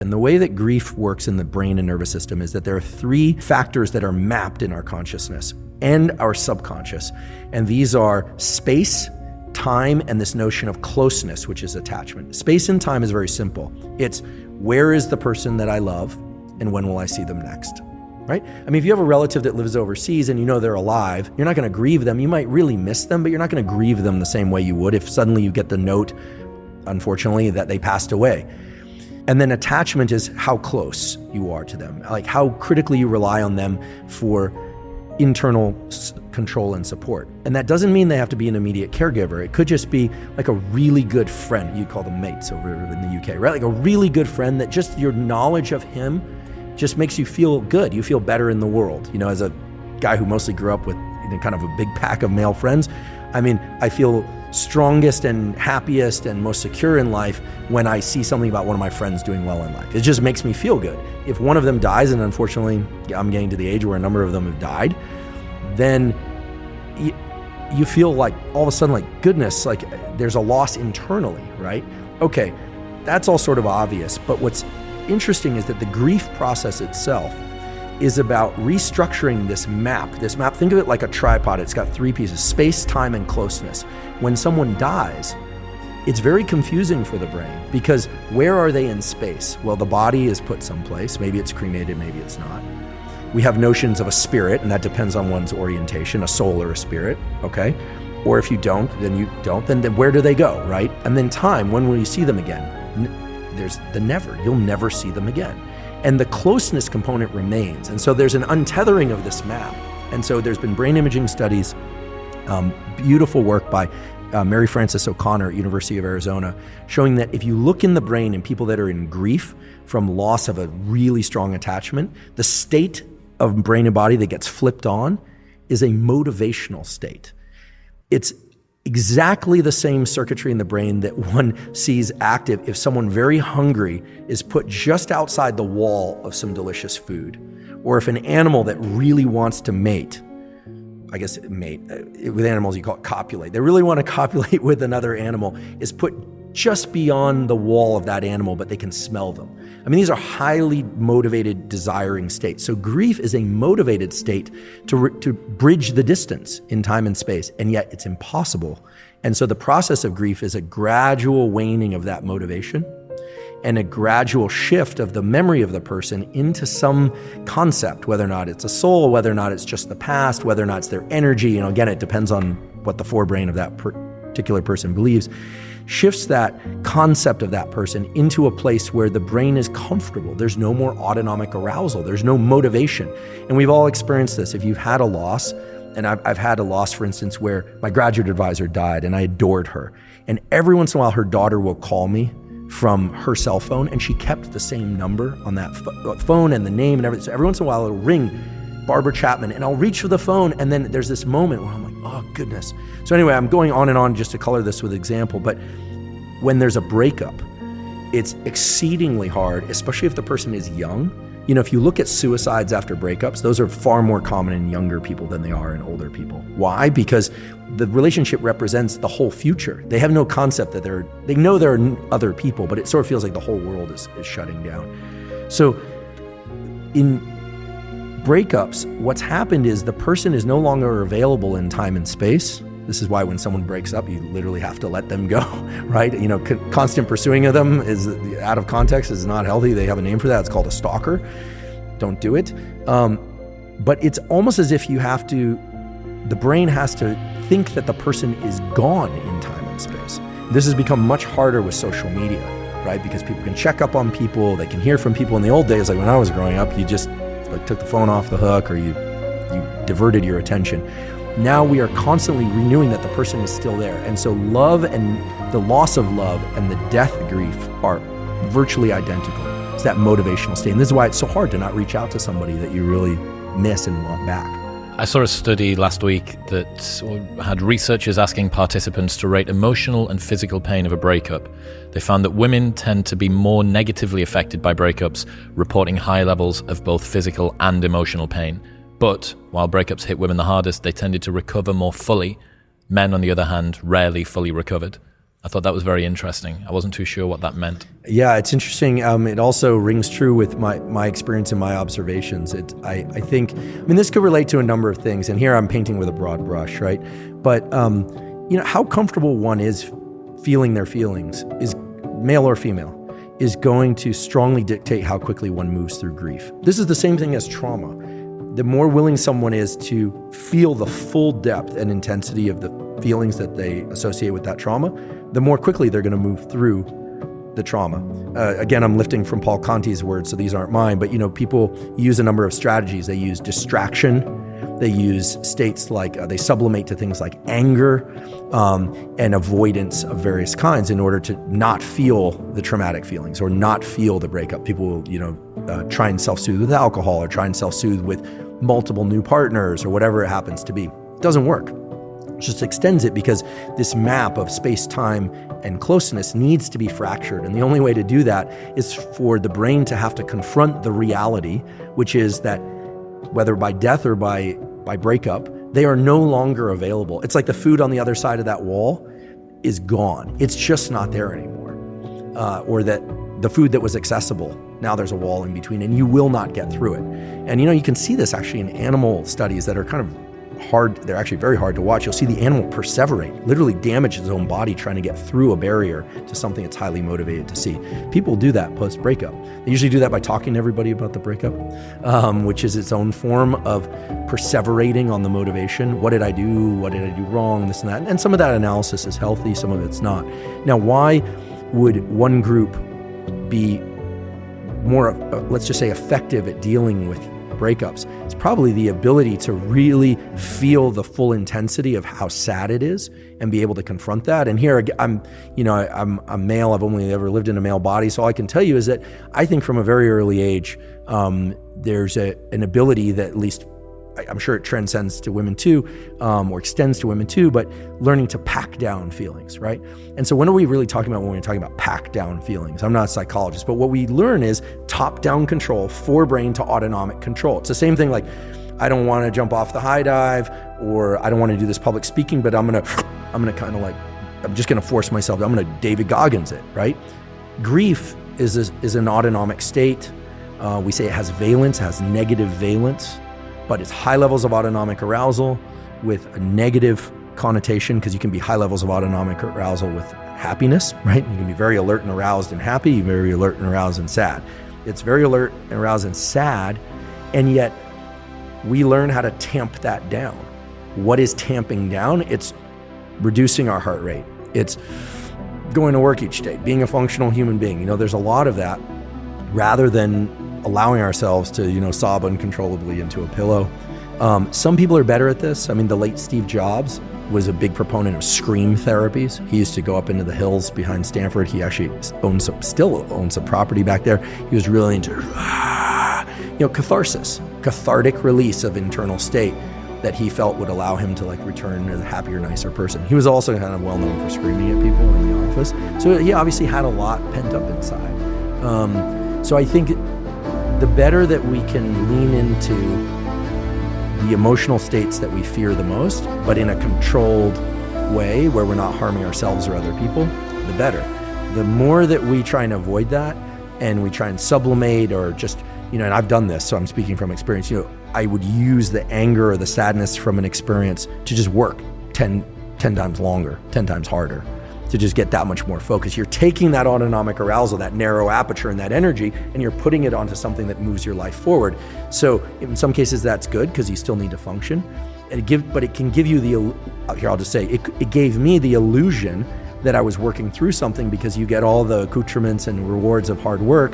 And the way that grief works in the brain and nervous system is that there are 3 factors that are mapped in our consciousness and our subconscious. And these are space, time, and this notion of closeness, which is attachment. Space and time is very simple. It's where is the person that I love and when will I see them next, right? I mean, if you have a relative that lives overseas and you know they're alive, you're not going to grieve them. You might really miss them, but you're not going to grieve them the same way you would if suddenly you get the note, unfortunately, that they passed away. And then attachment is how close you are to them, like how critically you rely on them for internal control and support. And that doesn't mean they have to be an immediate caregiver. It could just be like a really good friend. You call them mates over in the UK, right? Like a really good friend that just your knowledge of him just makes you feel good. You feel better in the world. You know, as a guy who mostly grew up with kind of a big pack of male friends, I mean, I feel strongest and happiest and most secure in life when I see something about one of my friends doing well in life. It just makes me feel good. If one of them dies, and unfortunately I'm getting to the age where a number of them have died, then you feel like all of a sudden like, goodness, like there's a loss internally, right? Okay, that's all sort of obvious, but what's interesting is that the grief process itself is about restructuring this map. Think of it like a tripod. It's got 3 pieces: space, time, and closeness. When someone dies, it's very confusing for the brain because where are they in space? Well, the body is put someplace. Maybe it's cremated, maybe it's not. We have notions of a spirit, and that depends on one's orientation, a soul or a spirit, okay? Or if you don't, then where do they go, right? And then time, when will you see them again? There's the never. You'll never see them again. And the closeness component remains. And so there's an untethering of this map. And so there's been brain imaging studies, beautiful work by Mary Frances O'Connor at University of Arizona, showing that if you look in the brain in people that are in grief from loss of a really strong attachment, the state of brain and body that gets flipped on is a motivational state. It's exactly the same circuitry in the brain that one sees active if someone very hungry is put just outside the wall of some delicious food, or if an animal that really wants to mate, with animals you call it copulate. They really want to copulate with another animal, is put just beyond the wall of that animal, but they can smell them. I mean, these are highly motivated, desiring states. So grief is a motivated state to bridge the distance in time and space, and yet it's impossible. And so the process of grief is a gradual waning of that motivation and a gradual shift of the memory of the person into some concept, whether or not it's a soul, whether or not it's just the past, whether or not it's their energy. You know, again, it depends on what the forebrain of that particular person believes, shifts that concept of that person into a place where the brain is comfortable. There's no more autonomic arousal. There's no motivation. And we've all experienced this. If you've had a loss, and I've had a loss, for instance, where my graduate advisor died and I adored her. And every once in a while, her daughter will call me from her cell phone, and she kept the same number on that phone and the name and everything. So every once in a while, it'll ring Barbara Chapman, and I'll reach for the phone, and then there's this moment where I'm like, oh, goodness. So anyway, I'm going on and on just to color this with example, but when there's a breakup, it's exceedingly hard, especially if the person is young. You know, if you look at suicides after breakups, those are far more common in younger people than they are in older people. Why? Because the relationship represents the whole future. They have no concept that they know there are other people, but it sort of feels like the whole world is shutting down. So in breakups, what's happened is the person is no longer available in time and space. This is why when someone breaks up, you literally have to let them go, right? You know, constant pursuing of them is out of context, is not healthy. They have a name for that. It's called a stalker. Don't do it. But it's almost as if the brain has to think that the person is gone in time and space. This has become much harder with social media, right? Because people can check up on people, they can hear from people. In the old days, like when I was growing up, you just took the phone off the hook, or you diverted your attention. Now we are constantly renewing that the person is still there. And so love and the loss of love and the death grief are virtually identical. It's that motivational state. And this is why it's so hard to not reach out to somebody that you really miss and want back. I saw a study last week that had researchers asking participants to rate emotional and physical pain of a breakup. They found that women tend to be more negatively affected by breakups, reporting high levels of both physical and emotional pain. But while breakups hit women the hardest, they tended to recover more fully. Men, on the other hand, rarely fully recovered. I thought that was very interesting. I wasn't too sure what that meant. Yeah, it's interesting. It also rings true with my experience and my observations. I think, this could relate to a number of things, and here I'm painting with a broad brush, right? But, how comfortable one is feeling their feelings, is male or female, is going to strongly dictate how quickly one moves through grief. This is the same thing as trauma. The more willing someone is to feel the full depth and intensity of the feelings that they associate with that trauma, the more quickly they're going to move through the trauma. Again, I'm lifting from Paul Conti's words, so these aren't mine, but people use a number of strategies. They use distraction. They use states like, they sublimate to things like anger and avoidance of various kinds in order to not feel the traumatic feelings or not feel the breakup. People will, try and self-soothe with alcohol or try and self-soothe with multiple new partners or whatever it happens to be. It doesn't work. It just extends it because this map of space, time, and closeness needs to be fractured. And the only way to do that is for the brain to have to confront the reality, which is that whether by death or by breakup, they are no longer available. It's like the food on the other side of that wall is gone. It's just not there anymore. Or that the food that was accessible, now there's a wall in between and you will not get through it. And you can see this actually in animal studies that are kind of hard. They're actually very hard to watch. You'll see the animal perseverate, literally damage its own body trying to get through a barrier to something it's highly motivated to see. People do that post-breakup. They usually do that by talking to everybody about the breakup, which is its own form of perseverating on the motivation. What did I do? What did I do wrong? This and that. And some of that analysis is healthy, some of it's not. Now, why would one group be more, let's just say, effective at dealing with breakups? It's probably the ability to really feel the full intensity of how sad it is and be able to confront that. And here I'm a male. I've only ever lived in a male body. So all I can tell you is that I think from a very early age, there's an ability that at least I'm sure it transcends to women too, or extends to women too, but learning to pack down feelings, right? And so what are we really talking about when we're talking about pack down feelings? I'm not a psychologist, but what we learn is top-down control, forebrain to autonomic control. It's the same thing like, I don't want to jump off the high dive, or I don't want to do this public speaking, but I'm gonna kind of like, I'm just gonna force myself, I'm gonna David Goggins it, right? Grief is an autonomic state. We say it has valence, has negative valence, but it's high levels of autonomic arousal with a negative connotation, because you can be high levels of autonomic arousal with happiness, right? You can be very alert and aroused and happy, very alert and aroused and sad. It's very alert and aroused and sad, and yet we learn how to tamp that down. What is tamping down? It's reducing our heart rate. It's going to work each day, being a functional human being. There's a lot of that, rather than allowing ourselves to, sob uncontrollably into a pillow. Some people are better at this. The late Steve Jobs was a big proponent of scream therapies. He used to go up into the hills behind Stanford. He actually still owns some property back there. He was really into, catharsis, cathartic release of internal state that he felt would allow him to return as a happier, nicer person. He was also kind of well known for screaming at people in the office. So he obviously had a lot pent up inside. So I think the better that we can lean into the emotional states that we fear the most, but in a controlled way where we're not harming ourselves or other people, the better. The more that we try and avoid that, and we try and sublimate or just, and I've done this, so I'm speaking from experience, I would use the anger or the sadness from an experience to just work 10 times longer, 10 times harder, to just get that much more focus. You're taking that autonomic arousal, that narrow aperture and that energy, and you're putting it onto something that moves your life forward. So in some cases that's good because you still need to function. But it can give you here I'll just say, it gave me the illusion that I was working through something because you get all the accoutrements and rewards of hard work.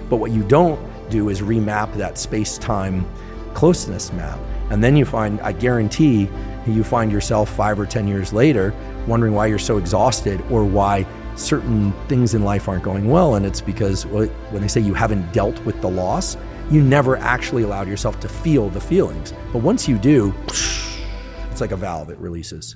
But what you don't do is remap that space-time closeness map. And then you find, I guarantee, you find yourself 5 or 10 years later wondering why you're so exhausted or why certain things in life aren't going well. And it's because, when they say you haven't dealt with the loss, you never actually allowed yourself to feel the feelings. But once you do, it's like a valve, it releases.